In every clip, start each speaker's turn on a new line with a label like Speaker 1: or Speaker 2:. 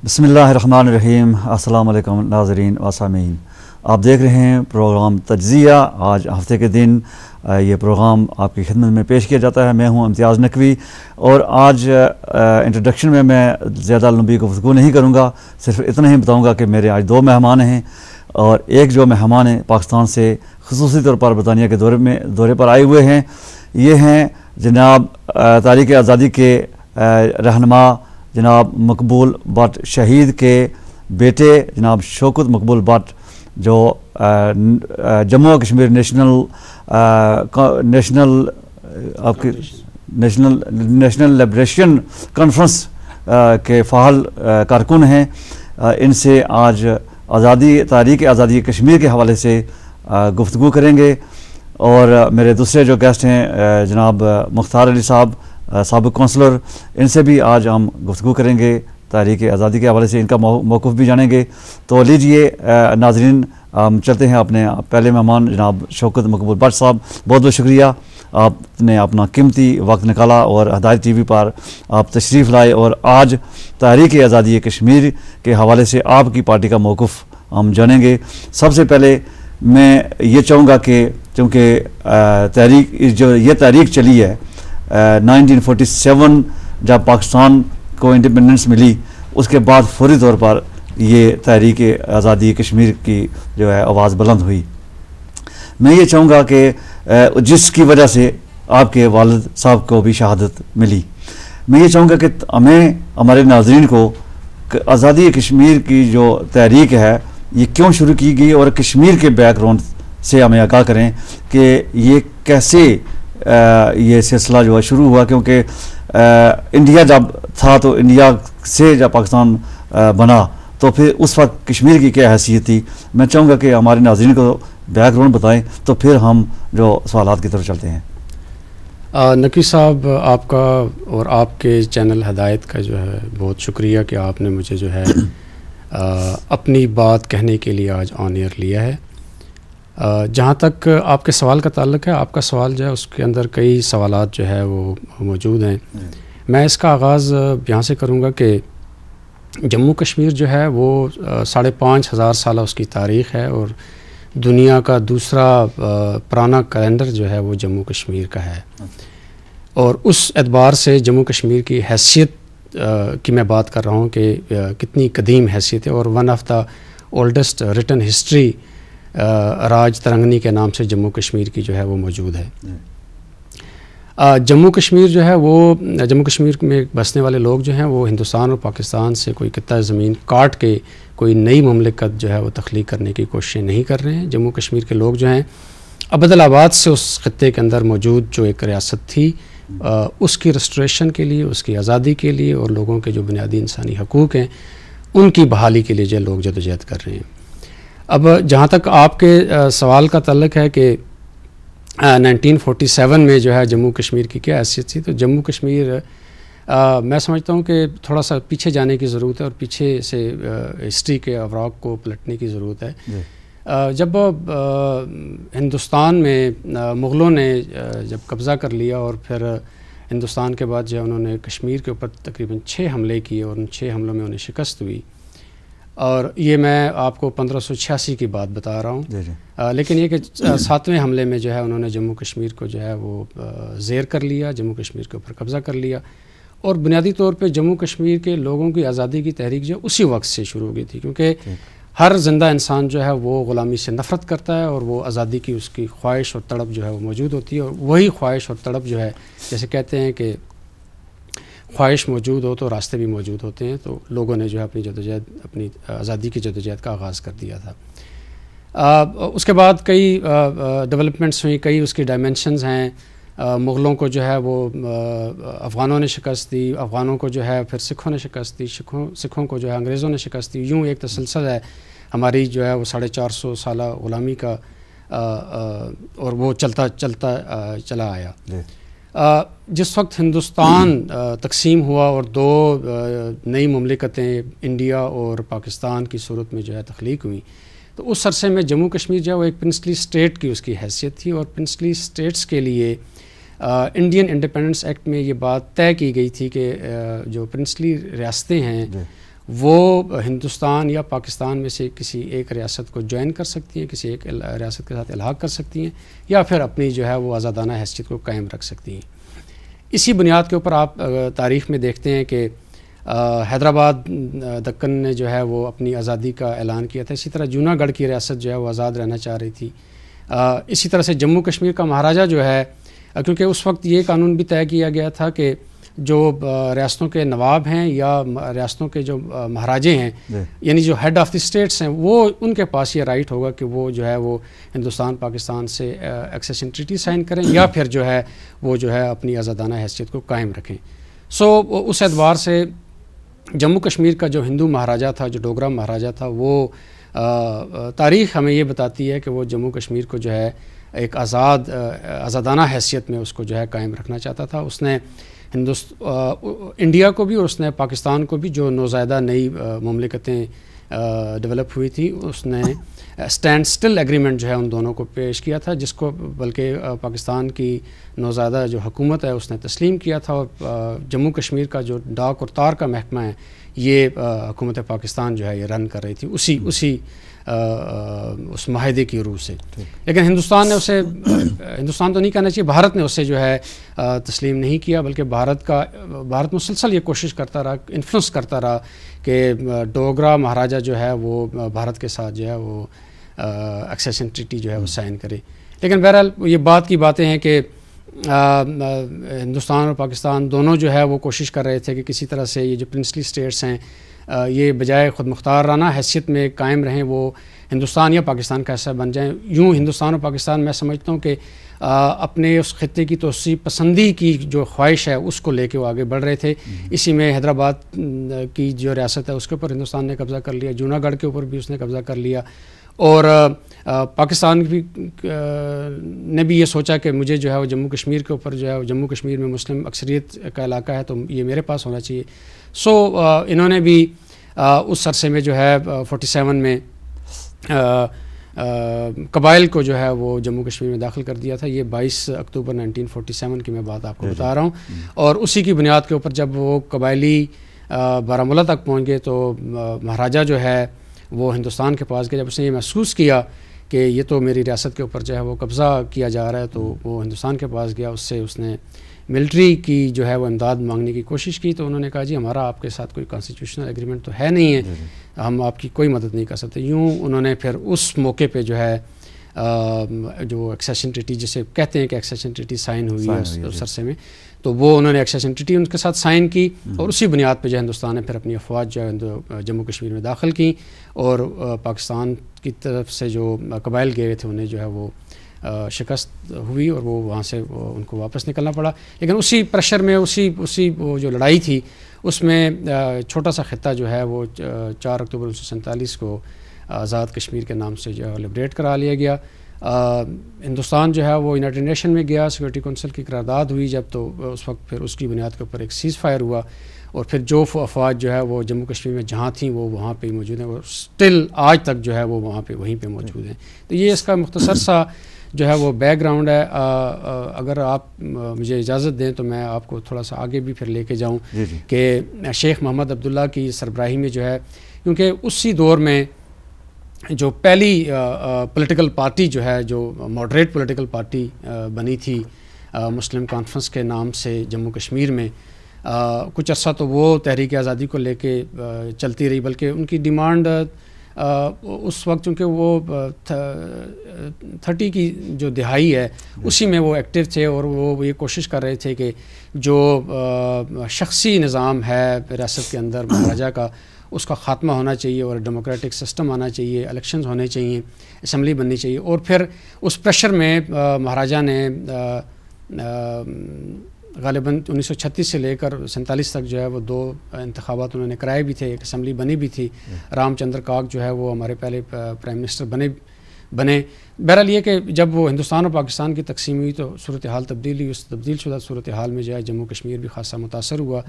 Speaker 1: بسم اللہ الرحمن الرحیم۔ السلام علیکم ناظرین و سامعین، آپ دیکھ رہے ہیں پروگرام تجزیہ۔ آج ہفتے کے دن یہ پروگرام آپ کی خدمت میں پیش کیا جاتا ہے۔ میں ہوں امتیاز نقوی، اور آج انٹروڈکشن میں زیادہ لمبی گفتگو نہیں کروں گا، صرف اتنا ہی بتاؤں گا کہ میرے آج دو مہمان ہیں، اور ایک جو مہمان ہیں پاکستان سے خصوصی طور پر برطانیہ کے دورے پر آئے ہوئے ہیں۔ یہ ہیں جناب تحریک آزادی کے رہنما جناب مقبول بٹ، شہید کے بیٹے جناب شوکت مقبول بٹ، جو جموں و کشمیر نیشنل لبریشن کانفرنس کے فعال کارکن ہیں۔ ان سے آج تحریک آزادی کشمیر کے حوالے سے گفتگو کریں گے۔ اور میرے دوسرے جو گیسٹ ہیں جناب مختار علی صاحب، سابق کونسلر، ان سے بھی آج ہم گفتگو کریں گے تحریک آزادی کے حوالے سے، ان کا موقف بھی جانیں گے۔ تو لیجئے ناظرین، چلتے ہیں اپنے پہلے مہمان جناب شوکت مقبول بٹ صاحب۔ بہت بہت شکریہ، آپ نے اپنا قیمتی وقت نکالا اور ہدایت ٹی وی پر آپ تشریف لائے، اور آج تحریک آزادی کشمیر کے حوالے سے آپ کی پارٹی کا موقف ہم جانیں گے۔ سب سے پہلے میں یہ چاہوں گا کہ چونکہ یہ تحریک چلی ہے 1947 جب پاکستان کو انڈیپنڈنس ملی، اس کے بعد فوری طور پر یہ تحریک آزادی کشمیر کی جو ہے آواز بلند ہوئی۔ میں یہ چاہوں گا کہ جس کی وجہ سے آپ کے والد صاحب کو بھی شہادت ملی، میں یہ چاہوں گا کہ ہمارے ناظرین کو آزادی کشمیر کی جو تحریک ہے یہ کیوں شروع کی گئی، اور کشمیر کے بیک گراؤنڈ سے ہمیں آگاہ کریں کہ یہ کیسے یہ سلسلہ جو ہے شروع ہوا، کیونکہ انڈیا جب تھا تو انڈیا سے جب پاکستان بنا تو پھر اس وقت کشمیر کی کیا حیثیت تھی۔ میں چاہوں گا کہ ہمارے ناظرین کو بیک گراؤنڈ بتائیں، تو پھر ہم جو سوالات کی طرف چلتے ہیں۔
Speaker 2: نقوی صاحب، آپ کا اور آپ کے چینل ہدایت کا جو ہے بہت شکریہ کہ آپ نے مجھے جو ہے اپنی بات کہنے کے لیے آج آن ایئر لیا ہے۔ جہاں تک آپ کے سوال کا تعلق ہے، آپ کا سوال جو ہے اس کے اندر کئی سوالات جو ہے وہ موجود ہیں۔ میں اس کا آغاز یہاں سے کروں گا کہ جموں کشمیر جو ہے وہ 5,500 سالہ اس کی تاریخ ہے، اور دنیا کا دوسرا پرانا کیلنڈر جو ہے وہ جموں کشمیر کا ہے، اور اس اعتبار سے جموں کشمیر کی حیثیت کی میں بات کر رہا ہوں کہ کتنی قدیم حیثیت ہے، اور one of the oldest written history Rajatarangini کے نام سے جموں کشمیر کی جو ہے وہ موجود ہے۔ جموں کشمیر جو ہے وہ جموں کشمیر میں بسنے والے لوگ جو ہیں وہ ہندوستان اور پاکستان سے کوئی خطہ زمین کاٹ کے کوئی نئی مملکت جو ہے وہ تخلیق کرنے کی کوششیں نہیں کر رہے ہیں۔ جموں کشمیر کے لوگ جو ہیں ابد آباد سے اس خطے کے اندر موجود جو ایک ریاست تھی اس کی ریسٹوریشن کے لیے، اس کی آزادی کے لیے، اور لوگوں کے جو بنیادی انسانی حقوق ہیں ان کی بحالی کے لیے جو لوگ جدوجہد کر رہے ہیں۔ اب جہاں تک آپ کے سوال کا تعلق ہے کہ 1947 میں جو ہے جموں کشمیر کی کیا حیثیت تھی، تو جموں کشمیر میں سمجھتا ہوں کہ تھوڑا سا پیچھے جانے کی ضرورت ہے، اور پیچھے سے ہسٹری کے اوراق کو پلٹنے کی ضرورت ہے۔ جب ہندوستان میں مغلوں نے جب قبضہ کر لیا، اور پھر ہندوستان کے بعد جو انہوں نے کشمیر کے اوپر تقریباً 6 حملے کیے، اور ان 6 حملوں میں انہیں شکست ہوئی، اور یہ میں آپ کو 1586 کی بات بتا رہا ہوں۔ لیکن یہ کہ 7ویں حملے میں جو ہے انہوں نے جموں کشمیر کو جو ہے وہ زیر کر لیا، جموں کشمیر کے اوپر قبضہ کر لیا، اور بنیادی طور پہ جموں کشمیر کے لوگوں کی آزادی کی تحریک جو اسی وقت سے شروع ہو گئی تھی، کیونکہ ہر زندہ انسان جو ہے وہ غلامی سے نفرت کرتا ہے، اور وہ آزادی کی اس کی خواہش اور تڑپ جو ہے وہ موجود ہوتی ہے، اور وہی خواہش اور تڑپ جو ہے جیسے کہتے ہیں کہ خواہش موجود ہو تو راستے بھی موجود ہوتے ہیں، تو لوگوں نے جو ہے اپنی آزادی کی جدوجہد کا آغاز کر دیا تھا۔ اس کے بعد کئی ڈیولپمنٹس ہوئیں، کئی اس کی ڈائمینشنز ہیں۔ مغلوں کو جو ہے وہ افغانوں نے شکست دی، افغانوں کو جو ہے پھر سکھوں نے شکست دی، سکھوں کو جو ہے انگریزوں نے شکست دی، یوں ایک تسلسل ہے ہماری جو ہے وہ 450 سالہ غلامی کا، اور وہ چلتا چلا آیا۔ جس وقت ہندوستان تقسیم ہوا اور 2 نئی مملکتیں انڈیا اور پاکستان کی صورت میں جو ہے تخلیق ہوئی، تو اس عرصے میں جموں کشمیر جو ہے وہ ایک پرنسلی اسٹیٹ کی اس کی حیثیت تھی، اور پرنسلی اسٹیٹس کے لیے انڈین انڈیپینڈنس ایکٹ میں یہ بات طے کی گئی تھی کہ جو پرنسلی ریاستیں ہیں وہ ہندوستان یا پاکستان میں سے کسی ایک ریاست کو جوائن کر سکتی ہیں، کسی ایک ریاست کے ساتھ الحاق کر سکتی ہیں، یا پھر اپنی جو ہے وہ آزادانہ حیثیت کو قائم رکھ سکتی ہیں۔ اسی بنیاد کے اوپر آپ تاریخ میں دیکھتے ہیں کہ حیدرآباد دکن نے جو ہے وہ اپنی آزادی کا اعلان کیا تھا، اسی طرح جونا گڑھ کی ریاست جو ہے وہ آزاد رہنا چاہ رہی تھی۔ اسی طرح سے جموں کشمیر کا مہاراجہ جو ہے، کیونکہ اس وقت یہ قانون بھی طے کیا گیا تھا کہ جو ریاستوں کے نواب ہیں یا ریاستوں کے جو مہاراجے ہیں، یعنی جو ہیڈ آف دی اسٹیٹس ہیں، وہ ان کے پاس یہ رائٹ ہوگا کہ وہ جو ہے وہ ہندوستان پاکستان سے ایکسیشن ٹریٹی سائن کریں یا پھر جو ہے وہ جو ہے اپنی آزادانہ حیثیت کو قائم رکھیں۔ اس اعتبار سے جموں کشمیر کا جو ہندو مہاراجہ تھا، جو ڈوگرا مہاراجہ تھا، وہ تاریخ ہمیں یہ بتاتی ہے کہ وہ جموں کشمیر کو جو ہے ایک آزادانہ حیثیت میں اس کو جو ہے قائم رکھنا چاہتا تھا۔ اس نے انڈیا کو بھی اور اس نے پاکستان کو بھی، جو نوزائیدہ نئی مملکتیں ڈیولپ ہوئی تھی، اس نے اسٹینڈ سٹل ایگریمنٹ جو ہے ان دونوں کو پیش کیا تھا، جس کو بلکہ پاکستان کی نوزائیدہ جو حکومت ہے اس نے تسلیم کیا تھا، اور جموں کشمیر کا جو ڈاک اور تار کا محکمہ ہے یہ حکومت پاکستان جو ہے یہ رن کر رہی تھی اس معاہدے کی روح سے۔ لیکن ہندوستان نے اسے ہندوستان تو نہیں کہنا چاہیے، بھارت نے اسے جو ہے تسلیم نہیں کیا، بلکہ بھارت مسلسل یہ کوشش کرتا رہا، انفلوئنس کرتا رہا کہ ڈوگرا مہاراجہ جو ہے وہ بھارت کے ساتھ جو ہے وہ ایکسیشن ٹریٹی جو ہے وہ سائن کرے۔ لیکن بہرحال یہ باتیں ہیں کہ ہندوستان اور پاکستان دونوں جو ہے وہ کوشش کر رہے تھے کہ کسی طرح سے یہ جو پرنسلی اسٹیٹس ہیں یہ بجائے خود مختارانہ حیثیت میں قائم رہیں، وہ ہندوستان یا پاکستان کا حصہ بن جائیں۔ یوں ہندوستان اور پاکستان میں سمجھتا ہوں کہ اپنے اس خطے کی توسیع پسندی کی جو خواہش ہے اس کو لے کے وہ آگے بڑھ رہے تھے۔ اسی میں حیدرآباد کی جو ریاست ہے اس کے اوپر ہندوستان نے قبضہ کر لیا، جونا گڑھ کے اوپر بھی اس نے قبضہ کر لیا، اور پاکستان نے بھی یہ سوچا کہ مجھے جو ہے وہ جموں کشمیر کے اوپر جو ہے جموں کشمیر میں مسلم اکثریت کا علاقہ ہے تو یہ میرے پاس ہونا چاہیے۔ انہوں نے بھی اس عرصے میں جو ہے 47 میں قبائل کو جو ہے وہ جموں کشمیر میں داخل کر دیا تھا۔ یہ 22 اکتوبر 1947 کی میں بات آپ کو بتا رہا ہوں، اور اسی کی بنیاد کے اوپر جب وہ قبائلی بارہمولہ تک پہنچ گئے تو مہاراجہ جو ہے وہ ہندوستان کے پاس گیا۔ جب اس نے یہ محسوس کیا کہ یہ تو میری ریاست کے اوپر جو ہے وہ قبضہ کیا جا رہا ہے تو وہ ہندوستان کے پاس گیا، اس نے ملٹری کی جو ہے وہ امداد مانگنے کی کوشش کی، تو انہوں نے کہا جی ہمارا آپ کے ساتھ کوئی کانسٹیٹیوشنل ایگریمنٹ تو ہے نہیں ہے، ہم آپ کی کوئی مدد نہیں کر سکتے۔ یوں انہوں نے پھر اس موقع پہ جو ہے جو ایکسیشن ٹریٹی جسے کہتے ہیں کہ ایکسیشن ٹریٹی سائن ہوئی ہے اس عرصے میں، تو وہ انہوں نے ایکسیشن ٹریٹی ان کے ساتھ سائن کی، اور اسی بنیاد پہ جو ہندوستان نے پھر اپنی افواج جو ہے جموں کشمیر میں داخل کی، اور پاکستان کی طرف سے جو قبائل گئے تھے انہیں جو ہے وہ شکست ہوئی، اور وہ وہاں سے ان کو واپس نکلنا پڑا۔ لیکن اسی پریشر میں اسی وہ جو لڑائی تھی اس میں چھوٹا سا خطہ جو ہے وہ 4 اکتوبر 1947 کو آزاد کشمیر کے نام سے جو ہے لبریٹ کرا لیا گیا۔ ہندوستان جو ہے وہ یونائیٹڈ نیشن میں گیا، سیکورٹی کونسل کی قرارداد ہوئی جب، تو اس وقت پھر اس کی بنیاد کے اوپر ایک سیز فائر ہوا، اور پھر جو افواج جو ہے وہ جموں کشمیر میں جہاں تھیں وہ وہاں پہ موجود ہیں، اور اسٹل آج تک جو ہے وہ وہیں پہ موجود ہیں۔ تو یہ اس کا مختصر سا جو ہے وہ بیک گراؤنڈ ہے۔ اگر آپ مجھے اجازت دیں تو میں آپ کو تھوڑا سا آگے بھی پھر لے کے جاؤں کہ شیخ محمد عبداللہ کی سربراہی میں جو ہے، کیونکہ اسی دور میں جو پہلی پولیٹیکل پارٹی جو ہے، جو ماڈریٹ پولیٹیکل پارٹی بنی تھی مسلم کانفرنس کے نام سے جموں کشمیر میں، کچھ عرصہ تو وہ تحریک آزادی کو لے کے چلتی رہی، بلکہ ان کی ڈیمانڈ اس وقت چونکہ وہ 30 کی جو دہائی ہے اسی میں وہ ایکٹیو تھے، اور وہ یہ کوشش کر رہے تھے کہ جو شخصی نظام ہے ریاست کے اندر مہاراجہ کا، اس کا خاتمہ ہونا چاہیے، اور ڈیموکریٹک سسٹم آنا چاہیے، الیکشنز ہونے چاہیے، اسمبلی بننی چاہیے۔ اور پھر اس پریشر میں مہاراجہ نے غالباً 1936 سے لے کر 47 تک جو ہے وہ 2 انتخابات انہوں نے کرائے بھی تھے، ایک اسمبلی بنی بھی تھی، رام چندر کاک جو ہے وہ ہمارے پہلے پرائم منسٹر بنے۔ بہرحال یہ کہ جب وہ ہندوستان اور پاکستان کی تقسیم ہوئی تو صورتحال تبدیل ہوئی، اس تبدیل شدہ صورتحال میں جو ہے جموں کشمیر بھی خاصا متاثر ہوا۔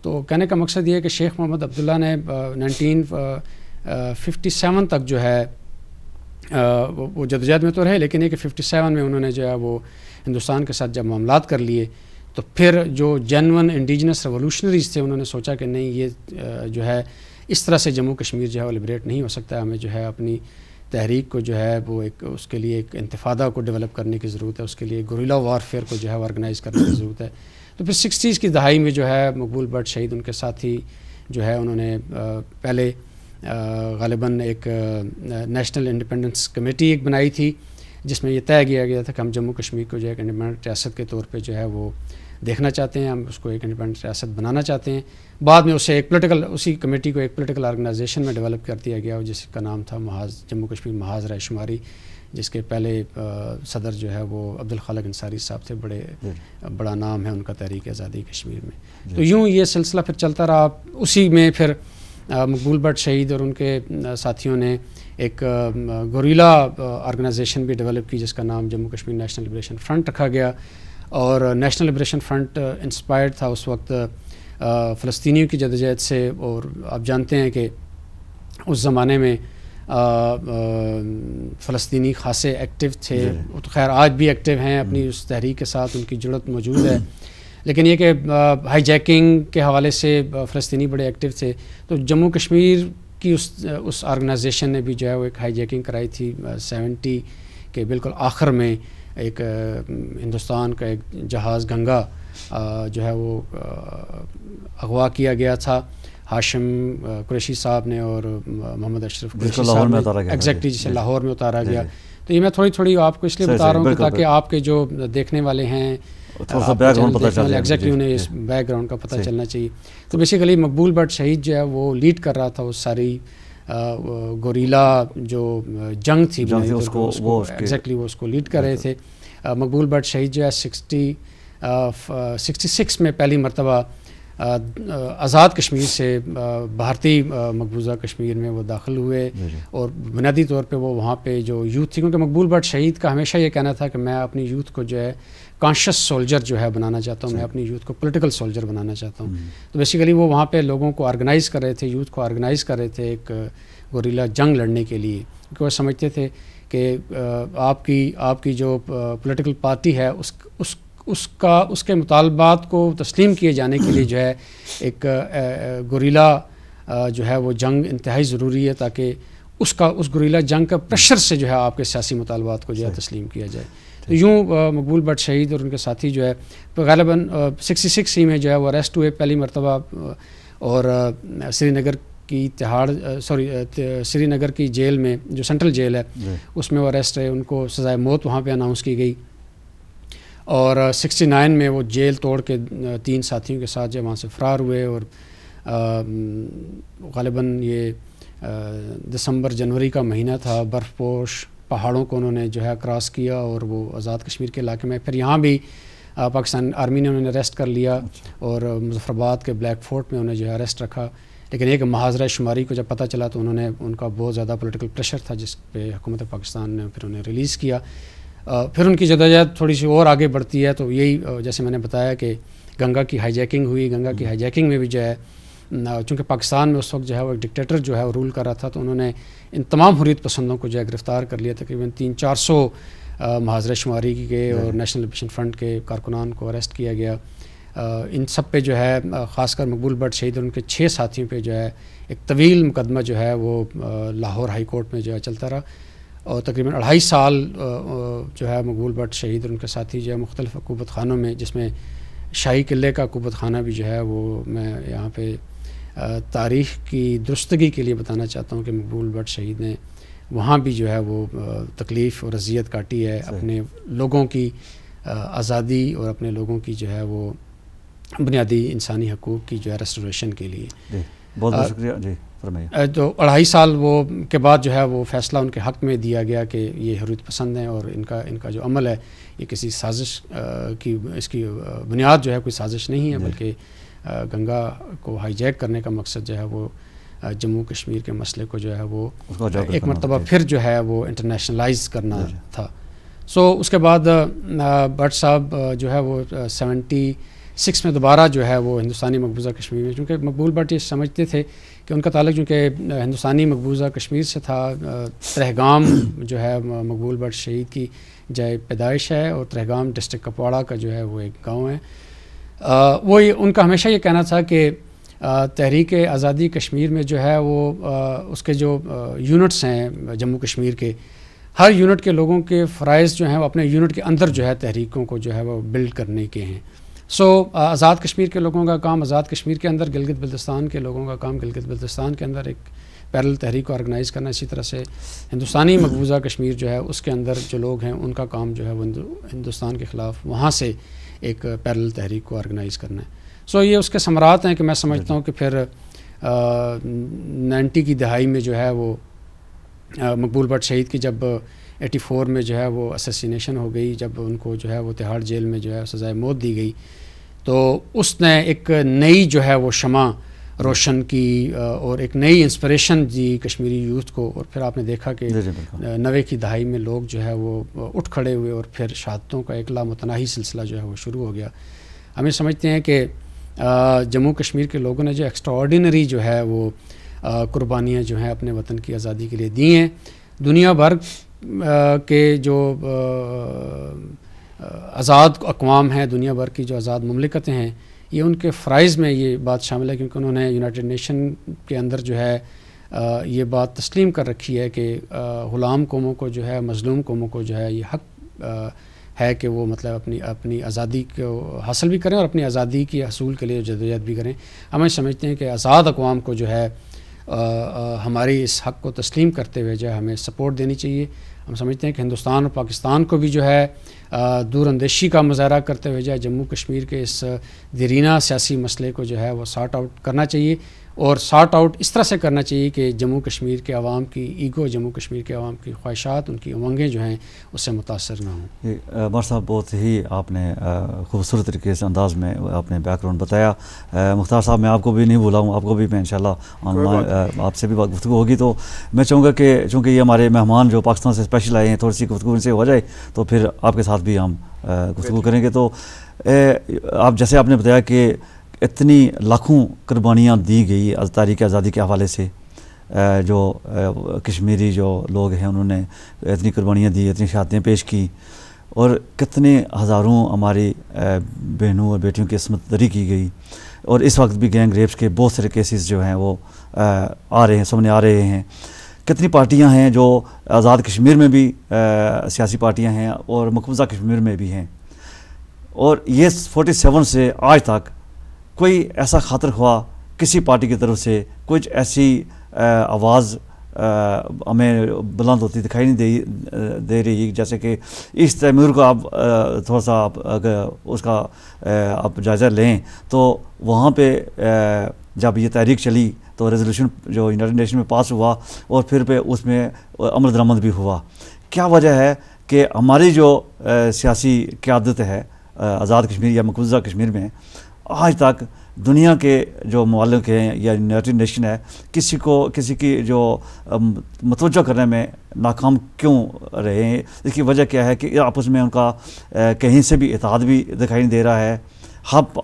Speaker 2: تو کہنے کا مقصد یہ ہے کہ شیخ محمد عبداللہ نے 1957 تک جو ہے وہ جدوجہد میں تو رہے، لیکن یہ کہ 57 میں انہوں نے جو ہے وہ ہندوستان کے ساتھ جب معاملات کر لیے تو پھر جو جینون انڈیجنس ریولوشنریز تھے انہوں نے سوچا کہ نہیں، یہ جو ہے اس طرح سے جموں کشمیر جو ہے وہ لبریٹ نہیں ہو سکتا، ہمیں جو ہے اپنی تحریک کو جو ہے وہ ایک اس کے لیے ایک انتفاضہ کو ڈیولپ کرنے کی ضرورت ہے، اس کے لیے گوریلا وارفیئر کو جو ہے آرگنائز کرنے کی ضرورت ہے۔ تو پھر 60s کی دہائی میں جو ہے مقبول بٹ شہید ان کے ساتھی جو ہے انہوں نے پہلے غالباً ایک نیشنل انڈیپینڈنس کمیٹی ایک بنائی تھی جس میں یہ طے کیا گیا تھا کہ ہم جموں کشمیر کو جو ہے ایک انڈیپینڈنٹ ریاست کے طور پہ جو ہے وہ دیکھنا چاہتے ہیں، ہم اس کو ایک انڈیپینڈنٹ ریاست بنانا چاہتے ہیں۔ بعد میں اسے ایک پولیٹیکل، اسی کمیٹی کو ایک پولیٹیکل آرگنائزیشن میں ڈیولپ کر دیا گیا جس کا نام تھا محاذ جموں کشمیر محاذ رائے شماری، جس کے پہلے صدر جو ہے وہ عبدالخالق انصاری صاحب تھے، بڑا نام ہے ان کا تحریک آزادی کشمیر میں۔ تو یوں یہ سلسلہ پھر چلتا رہا۔ اسی میں پھر مقبول بٹ شہید اور ان کے ساتھیوں نے ایک گوریلا آرگنائزیشن بھی ڈیولپ کی جس کا نام Jammu Kashmir national liberation front رکھا گیا، اور نیشنل لبریشن فرنٹ انسپائرڈ تھا اس وقت فلسطینیوں کی جدوجہد سے، اور آپ جانتے ہیں کہ اس زمانے میں فلسطینی خاصے ایکٹیو تھے، وہ تو خیر آج بھی ایکٹیو ہیں، اپنی اس تحریک کے ساتھ ان کی جڑت موجود ہے، لیکن یہ کہ ہائی جیکنگ کے حوالے سے فلسطینی بڑے ایکٹیو تھے۔ تو جموں کشمیر کی اس آرگنائزیشن نے بھی جو ہے وہ ایک ہائی جیکنگ کرائی تھی 70 کے بالکل آخر میں۔ ایک ہندوستان کا ایک جہاز گنگا جو ہے وہ اغوا کیا گیا تھا ہاشم قریشی صاحب نے اور محمد اشرف قریشی صاحب نے، ایگزیکٹلی جسے لاہور میں اتارا گیا۔ تو یہ میں تھوڑی آپ کو اس لیے بتا رہا ہوں کہ تاکہ آپ کے جو دیکھنے والے ہیں ایگزیکٹلی انہیں اس بیک گراؤنڈ کا پتہ چلنا چاہیے۔ تو بیسیکلی مقبول بٹ شہید جو ہے وہ لیڈ کر رہا تھا اس ساری گوریلا جو جنگ تھی ایگزیکٹلی وہ اس کو لیڈ کر رہے تھے۔ مقبول بٹ شہید جو ہے 66 میں پہلی مرتبہ آزاد کشمیر سے بھارتی مقبوضہ کشمیر میں وہ داخل ہوئے، اور بنیادی طور پہ وہ وہاں پہ جو یوتھ تھی، کیونکہ مقبول بٹ شہید کا ہمیشہ یہ کہنا تھا کہ میں اپنی یوتھ کو جو ہے کانشیس سولجر جو ہے بنانا چاہتا ہوں، میں اپنی یوتھ کو پولیٹیکل سولجر بنانا چاہتا ہوں۔ تو بیسیکلی وہ وہاں پہ لوگوں کو آرگنائز کر رہے تھے، یوتھ کو آرگنائز کر رہے تھے ایک گوریلا جنگ لڑنے کے لیے، کیونکہ وہ سمجھتے تھے کہ آپ کی جو پولیٹیکل پارٹی ہے اس کے مطالبات کو تسلیم کیے جانے کے لیے جو ہے ایک گوریلا جو ہے وہ جنگ انتہائی ضروری ہے، تاکہ اس گوریلا جنگ کا پریشر سے جو ہے آپ کے سیاسی مطالبات کو جو ہے تسلیم کیا جائے۔ تو یوں مقبول بٹ شہید اور ان کے ساتھی جو ہے غالباً 66 ہی میں جو ہے وہ اریسٹ ہوئے پہلی مرتبہ، اور سری نگر کی جیل میں جو سینٹرل جیل ہے اس میں وہ اریسٹ رہے، ان کو سزائے موت وہاں پہ اناؤنس کی گئی، اور 69 میں وہ جیل توڑ کے 3 ساتھیوں کے ساتھ جو وہاں سے فرار ہوئے، اور غالباً یہ دسمبر جنوری کا مہینہ تھا، برف پوش پہاڑوں کو انہوں نے جو ہے کراس کیا، اور وہ آزاد کشمیر کے علاقے میں پھر یہاں بھی پاکستان آرمی نے انہیں اریسٹ کر لیا، اور مظفر آباد کے بلیک فورٹ میں انہیں جو ہے اریسٹ رکھا۔ لیکن ایک محاذ رائے شماری کو جب پتہ چلا تو ان کا بہت زیادہ پولیٹیکل پریشر تھا، جس پہ حکومت پاکستان نے پھر انہیں ریلیز کیا۔ پھر ان کی جدوجہد تھوڑی سی اور آگے بڑھتی ہے، تو یہی جیسے میں نے بتایا کہ گنگا کی ہائی جیکنگ ہوئی، گنگا کی ہائی جیکنگ میں بھی جو ہے چونکہ پاکستان میں اس وقت جو ہے وہ ایک ڈکٹیٹر جو ہے وہ رول کر رہا تھا، تو انہوں نے ان تمام حریت پسندوں کو جو ہے گرفتار کر لیا، تقریباً 300-400 محاذ رائے شماری کے اور نیشنل لبریشن فرنٹ کے کارکنان کو اریسٹ کیا گیا۔ ان سب پہ جو ہے خاص کر مقبول بٹ شہید اور ان کے 6 ساتھیوں پہ جو ہے ایک طویل مقدمہ جو ہے وہ لاہور ہائی کورٹ میں جو ہے چلتا رہا، اور تقریباً 2.5 سال جو ہے مقبول بٹ شہید اور ان کے ساتھی جو ہے مختلف عقوبت خانوں میں، جس میں شاہی قلعے کا عقوبت خانہ بھی جو ہے وہ میں یہاں پہ تاریخ کی درستگی کے لیے بتانا چاہتا ہوں کہ مقبول بٹ شہید نے وہاں بھی جو ہے وہ تکلیف اور اذیت کاٹی ہے اپنے لوگوں کی آزادی اور اپنے لوگوں کی جو ہے وہ بنیادی انسانی حقوق کی جو ہے ریسٹوریشن کے لیے۔
Speaker 1: بہت بہت شکریہ جی، فرمائیے۔
Speaker 2: تو 2.5 سال وہ کے بعد جو ہے وہ فیصلہ ان کے حق میں دیا گیا کہ یہ حریت پسند ہیں، اور ان کا جو عمل ہے یہ کسی سازش کی، اس کی بنیاد جو ہے کوئی سازش نہیں ہے، بلکہ گنگا کو ہائی جیک کرنے کا مقصد جو ہے وہ جموں کشمیر کے مسئلے کو جو ہے وہ ایک مرتبہ پھر جو ہے وہ انٹرنیشنلائز کرنا تھا۔ سو اس کے بعد بٹ صاحب جو ہے وہ 1986 میں دوبارہ جو ہے وہ ہندوستانی مقبوضہ کشمیر میں، چونکہ مقبول بٹ یہ سمجھتے تھے کہ ان کا تعلق چونکہ ہندوستانی مقبوضہ کشمیر سے تھا، ترہگام جو ہے مقبول بٹ شہید کی جائے پیدائش ہے، اور ترہگام ڈسٹرکٹ کپواڑہ کا جو ہے وہ ایک گاؤں ہے۔ وہ ان کا ہمیشہ یہ کہنا تھا کہ تحریک آزادی کشمیر میں جو ہے وہ اس کے جو یونٹس ہیں جموں کشمیر کے، ہر یونٹ کے لوگوں کے فرائض جو ہیں وہ اپنے یونٹ کے اندر جو ہے تحریکوں کو جو ہے وہ بلڈ کرنے کے ہیں۔ آزاد کشمیر کے لوگوں کا کام آزاد کشمیر کے اندر، گلگت بلتستان کے لوگوں کا کام گلگت بلتستان کے اندر ایک پیرل تحریک کو آرگنائز کرنا، اسی طرح سے ہندوستانی مقبوضہ کشمیر جو ہے اس کے اندر جو لوگ ہیں ان کا کام جو ہے وہ ہندوستان کے خلاف وہاں سے ایک پیرل تحریک کو آرگنائز کرنا ہے۔ یہ اس کے ثمرات ہیں کہ میں سمجھتا ہوں کہ پھر 90 کی دہائی میں جو ہے وہ مقبول بٹ شہید کی جب 84 میں جو ہے وہ اسیسینیشن ہو گئی، جب ان کو جو ہے وہ تہاڑ جیل میں جو ہے سزائے موت دی گئی، تو اس نے ایک نئی جو ہے وہ شمع روشن کی اور ایک نئی انسپریشن دی کشمیری یوتھ کو، اور پھر آپ نے دیکھا کہ 90 کی دہائی میں لوگ جو ہے وہ اٹھ کھڑے ہوئے اور پھر شہادتوں کا ایک لامتناہی سلسلہ جو ہے وہ شروع ہو گیا۔ ہمیں سمجھتے ہیں کہ جموں کشمیر کے لوگوں نے جو ایکسٹراآرڈینری جو ہے وہ قربانیاں جو ہیں اپنے وطن کی آزادی کے لیے دی ہیں۔ دنیا بھر کے جو آزاد اقوام ہیں، دنیا بھر کی جو آزاد مملکتیں ہیں، یہ ان کے فرائض میں یہ بات شامل ہے، کیونکہ انہوں نے یونائٹڈ نیشن کے اندر جو ہے یہ بات تسلیم کر رکھی ہے کہ غلام قوموں کو جو ہے، مظلوم قوموں کو جو ہے یہ حق ہے کہ وہ مطلب اپنی آزادی کو حاصل بھی کریں اور اپنی آزادی کی حصول کے لیے جدوجہد بھی کریں۔ ہمیں سمجھتے ہیں کہ آزاد اقوام کو جو ہے ہماری اس حق کو تسلیم کرتے ہوئے جو ہے ہمیں سپورٹ دینی چاہیے۔ ہم سمجھتے ہیں کہ ہندوستان اور پاکستان کو بھی جو ہے دور اندیشی کا مظاہرہ کرتے ہوئے جو ہے جموں کشمیر کے اس دیرینہ سیاسی مسئلے کو جو ہے وہ سارٹ آؤٹ کرنا چاہیے، اور سارٹ آؤٹ اس طرح سے کرنا چاہیے کہ جموں کشمیر کے عوام کی ایگو، جموں کشمیر کے عوام کی خواہشات، ان کی امنگیں جو ہیں اس سے متاثر نہ ہوں۔
Speaker 1: عمر صاحب، بہت ہی آپ نے خوبصورت طریقے سے انداز میں آپ نے بیک گراؤنڈ بتایا۔ مختار صاحب، میں آپ کو بھی نہیں بھولا ہوں، آپ کو بھی میں انشاءاللہ آن لائن آپ سے بھی گفتگو ہوگی، تو میں چاہوں گا کہ چونکہ یہ ہمارے مہمان جو پاکستان سے اسپیشل آئے ہیں، تھوڑی سی گفتگو ان سے ہو جائے تو پھر آپ کے ساتھ بھی ہم گفتگو کریں گے۔ تو آپ جیسے آپ نے بتایا کہ اتنی لاکھوں قربانیاں دی گئی تاریخ آزادی کے حوالے سے، جو کشمیری جو لوگ ہیں انہوں نے اتنی قربانیاں دی، اتنی شہادتیں پیش کی، اور کتنے ہزاروں ہماری بہنوں اور بیٹیوں کی عصمت دری کی گئی، اور اس وقت بھی گینگ ریپس کے بہت سارے کیسز جو ہیں وہ آ رہے ہیں، سامنے آ رہے ہیں۔ کتنی پارٹیاں ہیں جو آزاد کشمیر میں بھی سیاسی پارٹیاں ہیں اور مقبوضہ کشمیر میں بھی ہیں، اور یہ 47 سے آج تک کوئی ایسا خاطر خواہ کسی پارٹی کی طرف سے کچھ ایسی آواز ہمیں بلند ہوتی دکھائی نہیں دے رہی، جیسے کہ اس تیمور کو آپ تھوڑا سا اگر اس کا آپ جائزہ لیں تو وہاں پہ جب یہ تحریک چلی تو ریزولوشن جو یونائٹڈ نیشن میں پاس ہوا اور پھر پہ اس میں عمل درآمد بھی ہوا۔ کیا وجہ ہے کہ ہماری جو سیاسی قیادت ہے آزاد کشمیر یا مقبوضہ کشمیر میں آج تک دنیا کے جو ممالک ہیں یا یونائٹڈ نیشن ہے کسی کی جو متوجہ کرنے میں ناکام کیوں رہے ہیں؟ اس کی وجہ کیا ہے کہ آپس میں ان کا کہیں سے بھی اتحاد بھی دکھائی نہیں دے رہا ہے۔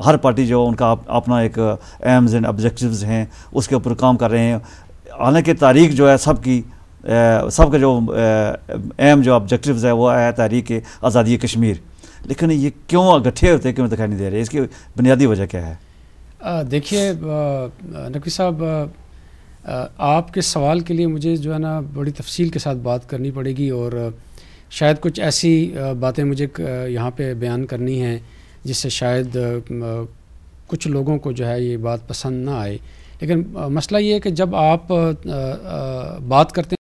Speaker 1: ہر پارٹی جو ان کا اپنا ایک ایمز اینڈ آبجیکٹیوز ہیں اس کے اوپر کام کر رہے ہیں، حالانکہ تاریخ جو ہے سب کا جو ایم جو آبجیکٹیوز ہے وہ ہے تحریک آزادی کشمیر، لیکن یہ کیوں گٹھے ہوتے کیوں دکھائی نہیں دے رہے؟ اس کی بنیادی وجہ کیا ہے؟
Speaker 2: دیکھیے نقوی صاحب، آپ کے سوال کے لیے مجھے جو ہے نا بڑی تفصیل کے ساتھ بات کرنی پڑے گی، اور شاید کچھ ایسی باتیں مجھے یہاں پہ بیان کرنی ہیں جس سے شاید کچھ لوگوں کو جو ہے یہ بات پسند نہ آئے، لیکن مسئلہ یہ ہے کہ جب آپ بات کرتے ہیں